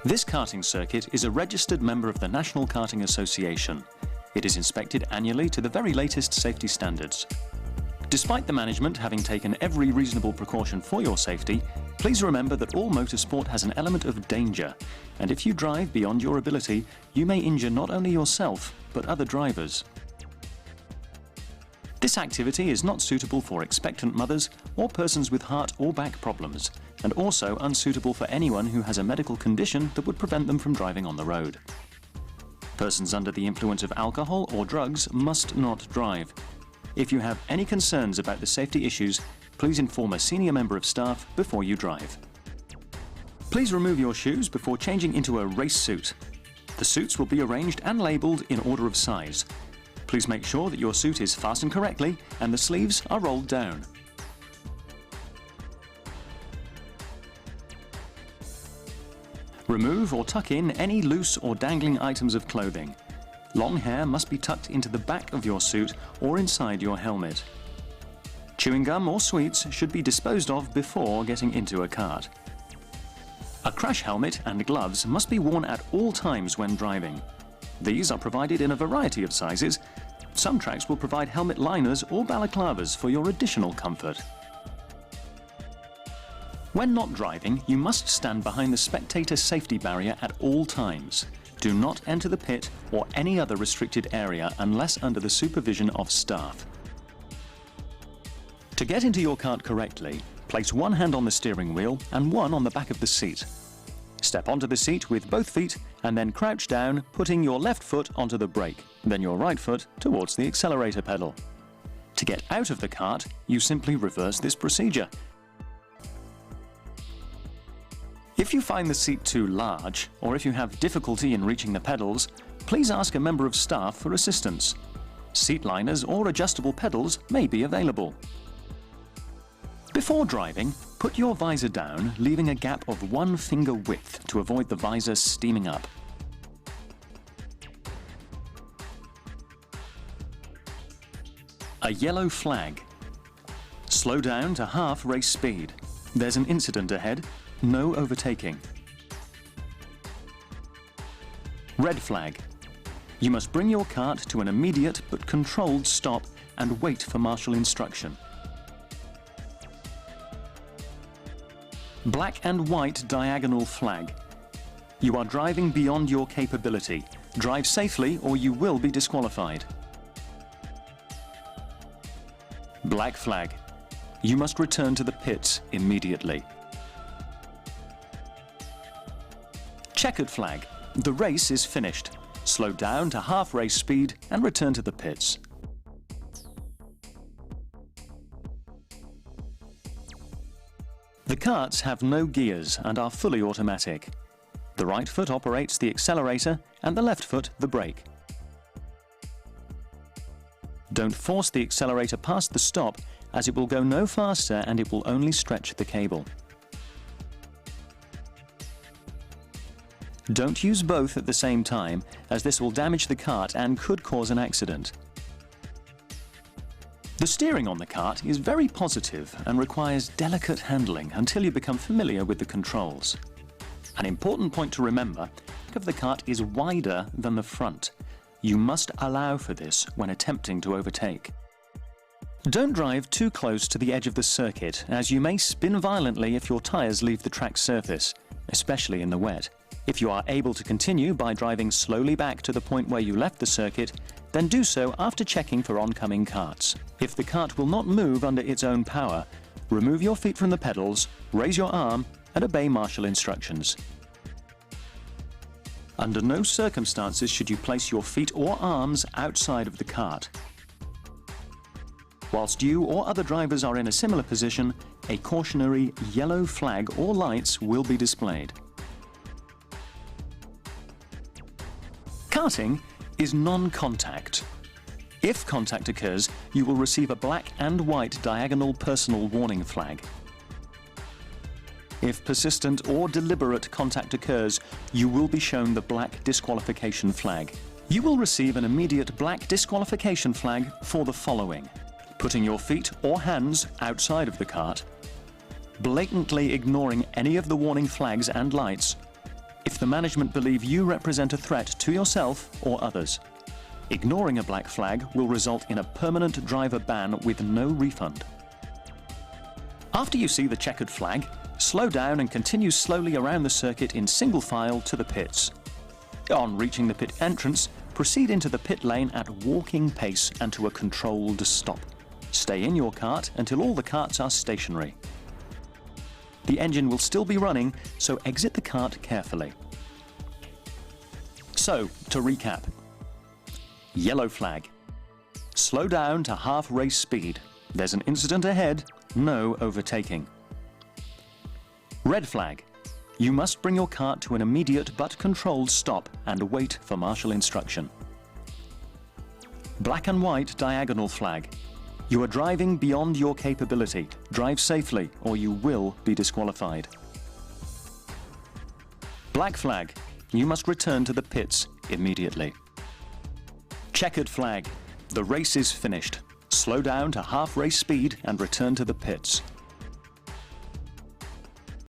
This karting circuit is a registered member of the National Karting Association. It is inspected annually to the very latest safety standards. Despite the management having taken every reasonable precaution for your safety, please remember that all motorsport has an element of danger, and if you drive beyond your ability, you may injure not only yourself, but other drivers. This activity is not suitable for expectant mothers or persons with heart or back problems, and also unsuitable for anyone who has a medical condition that would prevent them from driving on the road. Persons under the influence of alcohol or drugs must not drive. If you have any concerns about the safety issues, please inform a senior member of staff before you drive. Please remove your shoes before changing into a race suit. The suits will be arranged and labelled in order of size. Please make sure that your suit is fastened correctly and the sleeves are rolled down. Remove or tuck in any loose or dangling items of clothing. Long hair must be tucked into the back of your suit or inside your helmet. Chewing gum or sweets should be disposed of before getting into a kart. A crash helmet and gloves must be worn at all times when driving. These are provided in a variety of sizes. Some tracks will provide helmet liners or balaclavas for your additional comfort. When not driving, you must stand behind the spectator safety barrier at all times. Do not enter the pit or any other restricted area unless under the supervision of staff. To get into your kart correctly, place one hand on the steering wheel and one on the back of the seat. Step onto the seat with both feet and then crouch down, putting your left foot onto the brake, then your right foot towards the accelerator pedal. To get out of the kart, you simply reverse this procedure. If you find the seat too large, or if you have difficulty in reaching the pedals, please ask a member of staff for assistance. Seat liners or adjustable pedals may be available. Before driving, put your visor down, leaving a gap of 1 finger width to avoid the visor steaming up. A yellow flag. Slow down to half race speed. There's an incident ahead. No overtaking. Red flag. You must bring your kart to an immediate but controlled stop and wait for marshal instruction. Black and white diagonal flag. You are driving beyond your capability. Drive safely or you will be disqualified. Black flag. You must return to the pits immediately. Checkered flag. The race is finished. Slow down to half race speed and return to the pits. The karts have no gears and are fully automatic. The right foot operates the accelerator and the left foot the brake. Don't force the accelerator past the stop, as it will go no faster and it will only stretch the cable. Don't use both at the same time, as this will damage the kart and could cause an accident. The steering on the kart is very positive and requires delicate handling until you become familiar with the controls. An important point to remember, the back of the kart is wider than the front. You must allow for this when attempting to overtake. Don't drive too close to the edge of the circuit, as you may spin violently if your tyres leave the track surface, especially in the wet. If you are able to continue by driving slowly back to the point where you left the circuit, then do so after checking for oncoming karts. If the kart will not move under its own power, remove your feet from the pedals, raise your arm, and obey marshal instructions. Under no circumstances should you place your feet or arms outside of the kart. Whilst you or other drivers are in a similar position, a cautionary yellow flag or lights will be displayed. Karting is non-contact. If contact occurs, you will receive a black and white diagonal personal warning flag. If persistent or deliberate contact occurs, you will be shown the black disqualification flag. You will receive an immediate black disqualification flag for the following: putting your feet or hands outside of the kart, blatantly ignoring any of the warning flags and lights, if the management believe you represent a threat to yourself or others. Ignoring a black flag will result in a permanent driver ban with no refund. After you see the checkered flag, slow down and continue slowly around the circuit in single file to the pits. On reaching the pit entrance, proceed into the pit lane at walking pace and to a controlled stop. Stay in your kart until all the karts are stationary. The engine will still be running, so exit the kart carefully. So, to recap. Yellow flag. Slow down to half race speed. There's an incident ahead, no overtaking. Red flag. You must bring your kart to an immediate but controlled stop and wait for marshal instruction. Black and white diagonal flag. You are driving beyond your capability. Drive safely or you will be disqualified. Black flag. You must return to the pits immediately. Checkered flag. The race is finished. Slow down to half race speed and return to the pits.